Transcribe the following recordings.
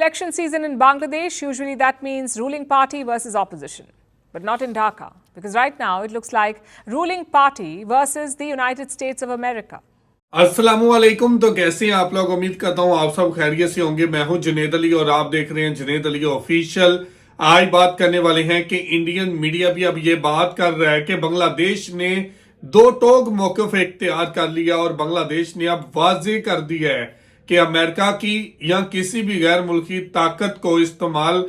Election season in Bangladesh, usually that means ruling party versus opposition. But not in Dhaka, because right now it looks like ruling party versus the United States of America. अस्सलामुअलैकुम। तो कैसे हैं आप लोग? उम्मीद करता हूँ आप सब खैरियत से होंगे। मैं हूं जुनेद अली और आप देख रहे हैं जुनेद अली ऑफिशियल। आज बात करने वाले हैं कि इंडियन मीडिया भी अब ये बात कर रहा है कि बांग्लादेश ने दो टोक मौक़िफ़ इख्तियार कर लिया और बांग्लादेश ने अब वाज़ेह कर दिया है कि अमेरिका की या किसी भी गैर मुल्की ताकत को इस्तेमाल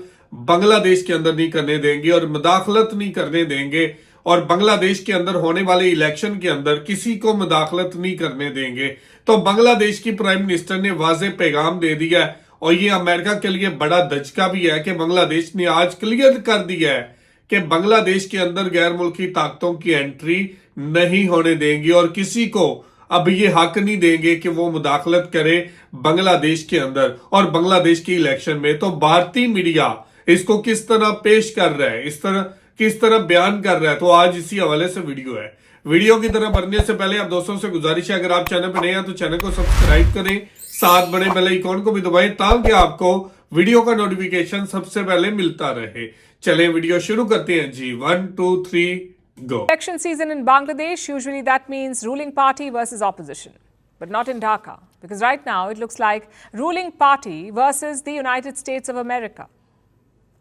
बांग्लादेश के अंदर नहीं करने देंगे और मुदाखलत नहीं करने देंगे और बांग्लादेश के अंदर होने वाले इलेक्शन के अंदर किसी को मुदाखलत नहीं करने देंगे। तो बांग्लादेश की प्राइम मिनिस्टर ने वाज़ेह पैगाम दे दिया है और ये अमेरिका के लिए बड़ा धचका भी है कि बांग्लादेश ने आज क्लियर कर दिया है कि बांग्लादेश के अंदर गैर मुल्की ताकतों की एंट्री नहीं होने देंगे और किसी को अब ये हक नहीं देंगे कि वो मुदाखलत करे बांग्लादेश के अंदर और बांग्लादेश की इलेक्शन में। तो भारतीय मीडिया इसको किस तरह पेश कर रहा है, किस तरह बयान कर रहा है, तो आज इसी हवाले से वीडियो है। वीडियो की तरफ बढ़ने से पहले आप दोस्तों से गुजारिश है, अगर आप चैनल पर नए हैं तो चैनल को सब्सक्राइब करें, साथ बने बेल आइकॉन को भी दबाएं ताकि आपको वीडियो का नोटिफिकेशन सबसे पहले मिलता रहे। चलें वीडियो शुरू करते हैं जी। 1 2 3 go. Election season in Bangladesh, usually that means ruling party versus opposition. But not in Dhaka, because right now it looks like ruling party versus the United States of America.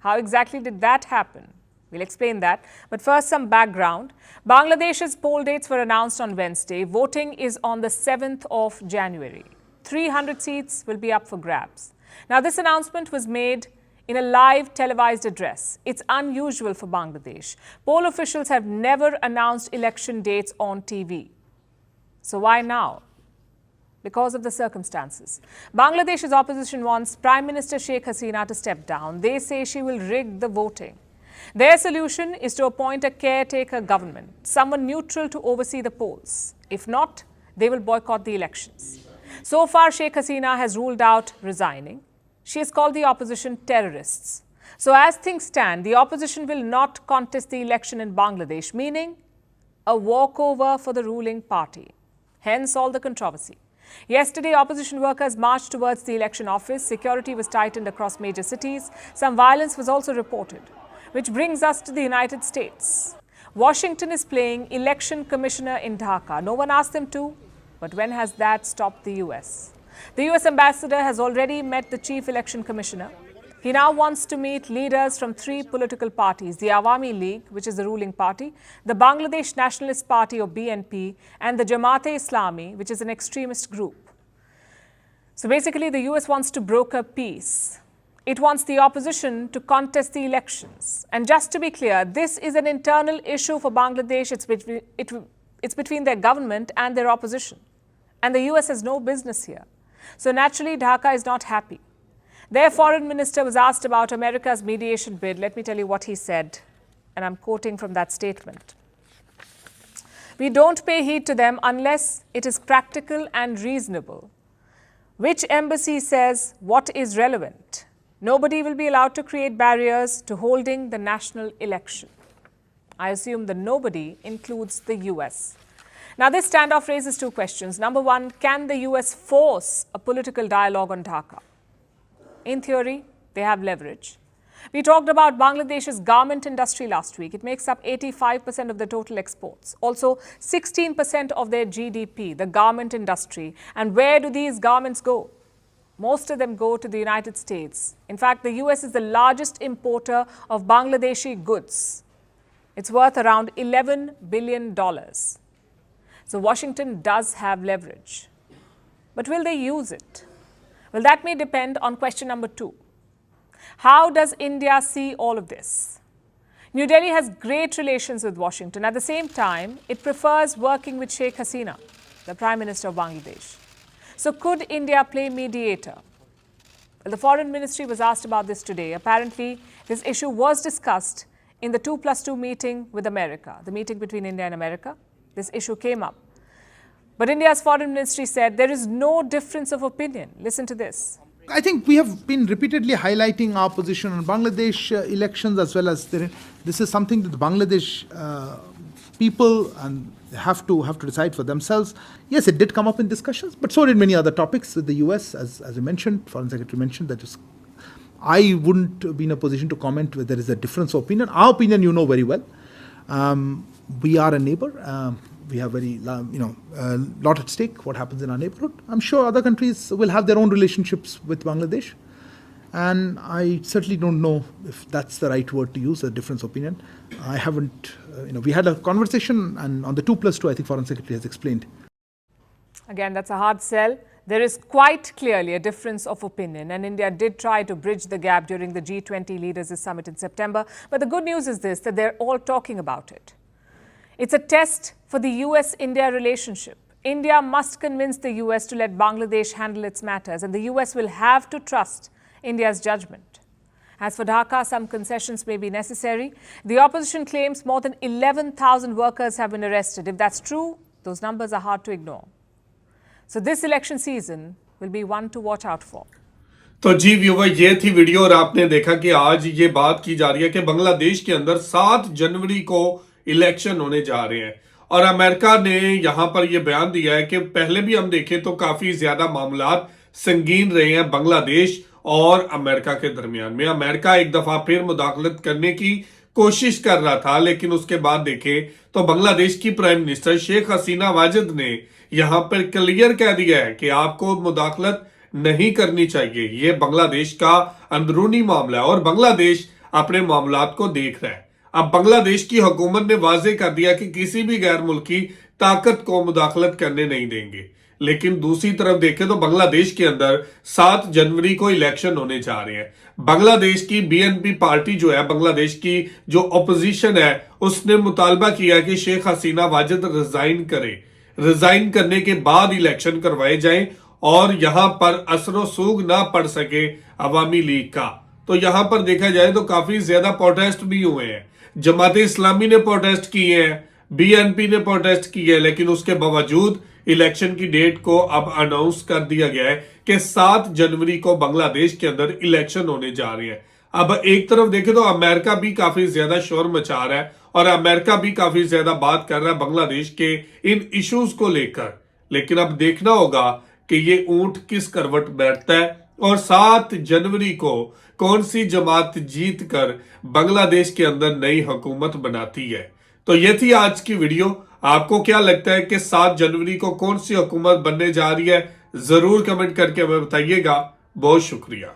How exactly did that happen? We'll explain that. But first, some background. Bangladesh's poll dates were announced on Wednesday. Voting is on the 7th of January. 300 seats will be up for grabs. Now, this announcement was made in a live televised address. It's unusual for Bangladesh. Poll officials have never announced election dates on TV. So why now? Because of the circumstances. Bangladesh's opposition wants Prime Minister Sheikh Hasina to step down. They say she will rig the voting. Their solution is to appoint a caretaker government, someone neutral to oversee the polls. If not, they will boycott the elections. So far, Sheikh Hasina has ruled out resigning. She has called the opposition terrorists. So as things stand, the opposition will not contest the election in Bangladesh, meaning a walkover for the ruling party. Hence all the controversy. Yesterday, opposition workers marched towards the election office. Security was tightened across major cities. Some violence was also reported. Which brings us to the United States. Washington is playing election commissioner in Dhaka. No one asked them to, but when has that stopped the US? The US ambassador has already met the chief election commissioner. He now wants to meet leaders from three political parties, the Awami League, which is the ruling party, the Bangladesh Nationalist Party or BNP, and the Jamaat-e-Islami, which is an extremist group. So basically, the US wants to broker peace. It wants the opposition to contest the elections. And just to be clear, this is an internal issue for Bangladesh. It's between their government and their opposition. And the US has no business here. So naturally, Dhaka is not happy. Their foreign minister was asked about America's mediation bid. Let me tell you what he said. And I'm quoting from that statement. We don't pay heed to them unless it is practical and reasonable. Which embassy says what is relevant? Nobody will be allowed to create barriers to holding the national election. I assume the nobody includes the US. Now, this standoff raises two questions. Number one, can the US force a political dialogue on Dhaka? In theory, they have leverage. We talked about Bangladesh's garment industry last week. It makes up 85% of the total exports. Also, 16% of their GDP, the garment industry. And where do these garments go? Most of them go to the United States. In fact, the US is the largest importer of Bangladeshi goods. It's worth around $11 billion. So Washington does have leverage. But will they use it? Well, that may depend on question number two. How does India see all of this? New Delhi has great relations with Washington. At the same time, it prefers working with Sheikh Hasina, the Prime Minister of Bangladesh. So could India play mediator? Well, the Foreign Ministry was asked about this today. Apparently, this issue was discussed in the 2+2 meeting with America, the meeting between India and America. This issue came up. But India's Foreign Ministry said there is no difference of opinion. Listen to this. I think we have been repeatedly highlighting our position on Bangladesh elections as well as this is something that the Bangladesh people and have to decide for themselves. Yes, it did come up in discussions, but so did many other topics with the US, as you mentioned, Foreign Secretary mentioned that I wouldn't be in a position to comment whether there is a difference of opinion. Our opinion, you know very well. We are a neighbor. We have a lot at stake. What happens in our neighborhood? I'm sure other countries will have their own relationships with Bangladesh, and I certainly don't know if that's the right word to use. A difference of opinion. I haven't. We had a conversation, and on the 2+2, I think Foreign Secretary has explained. Again, that's a hard sell. There is quite clearly a difference of opinion, and India did try to bridge the gap during the G20 Leaders' Summit in September. But the good news is this, that they're all talking about it. It's a test for the US-India relationship. India must convince the US to let Bangladesh handle its matters, and the US will have to trust India's judgment. As for Dhaka, some concessions may be necessary. The opposition claims more than 11,000 workers have been arrested. If that's true, those numbers are hard to ignore. So this election season will be one to watch out for. तो जी viewer, ये थी video और आपने देखा कि आज ये बात की जा रही है कि बांग्लादेश के अंदर 7 जनवरी को इलेक्शन होने जा रहे हैं और अमेरिका ने यहां पर यह बयान दिया है कि पहले भी हम देखें तो काफी ज्यादा मामलात संगीन रहे हैं बांग्लादेश और अमेरिका के दरमियान में। अमेरिका एक दफा फिर मुदाखलत करने की कोशिश कर रहा था, लेकिन उसके बाद देखें तो बांग्लादेश की प्राइम मिनिस्टर शेख हसीना वाजिद ने यहां पर क्लियर कह दिया है कि आपको मुदाखलत नहीं करनी चाहिए। ये बांग्लादेश का अंदरूनी मामला है और बांग्लादेश अपने मामलात को देख रहा है। अब बांग्लादेश की हुकूमत ने वाजे कर दिया कि किसी भी गैर मुल्की ताकत को मुदाखलत करने नहीं देंगे। लेकिन दूसरी तरफ देखें तो बांग्लादेश के अंदर 7 जनवरी को इलेक्शन होने जा रहे हैं। बांग्लादेश की बीएनपी पार्टी जो है, बांग्लादेश की जो अपोजिशन है, उसने मुतालबा किया कि शेख हसीना वाजिद रिजाइन करे। रिजाइन करने के बाद इलेक्शन करवाए जाएं और यहां पर असरो सूग ना पड़ सके अवामी लीग का। तो यहां पर देखा जाए तो काफी ज्यादा प्रोटेस्ट भी हुए हैं। जमाते इस्लामी ने प्रोटेस्ट किए हैं, बीएनपी ने प्रोटेस्ट किए हैं, लेकिन उसके बावजूद इलेक्शन की डेट को अब अनाउंस कर दिया गया है कि 7 जनवरी को बांग्लादेश के अंदर इलेक्शन होने जा रहे हैं। अब एक तरफ देखें तो अमेरिका भी काफी ज्यादा शोर मचा रहा है और अमेरिका भी काफी ज्यादा बात कर रहा है बांग्लादेश के इन इश्यूज को लेकर। लेकिन अब देखना होगा कि ये ऊंट किस करवट बैठता है और 7 जनवरी को कौन सी जमात जीत कर बांग्लादेश के अंदर नई हुकूमत बनाती है। तो ये थी आज की वीडियो। आपको क्या लगता है कि 7 जनवरी को कौन सी हुकूमत बनने जा रही है? जरूर कमेंट करके हमें बताइएगा। बहुत शुक्रिया।